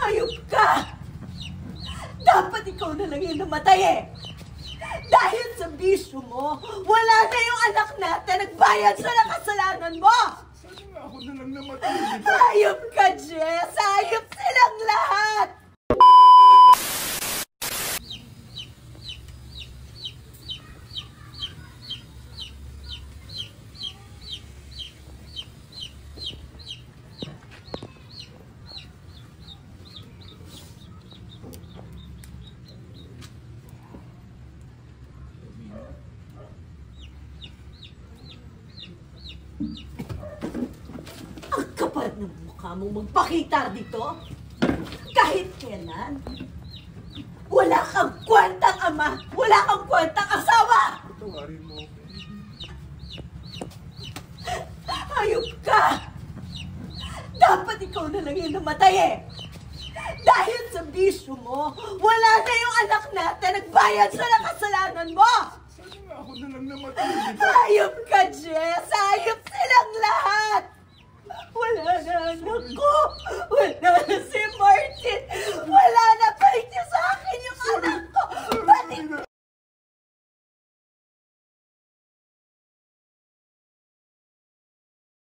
Hayop ka! Dapat ikaw na lang yung namatay eh! Dahil sa bisyo mo, wala na yung anak natin nagbayad sa kasalanan mo! Sana nga ako na lang namatay, di ba? Hayop ka, Jess! Hayop silang lahat! Ang kapal ng mukha mong magpakita dito. Kahit kailan. Wala kang kwentang ama. Wala kang kwentang asawa. Patawarin mo ako. Hayop ka. Dapat ikaw na lang yung namatay eh. Dahil sa bisyo mo, wala na yung anak natin nagbayad sa kasalanan mo. Sana nga ako na lang namatay, di ba? Hayop ka, Jess! Hayop silang lahat! Wala na anak ko! Wala na si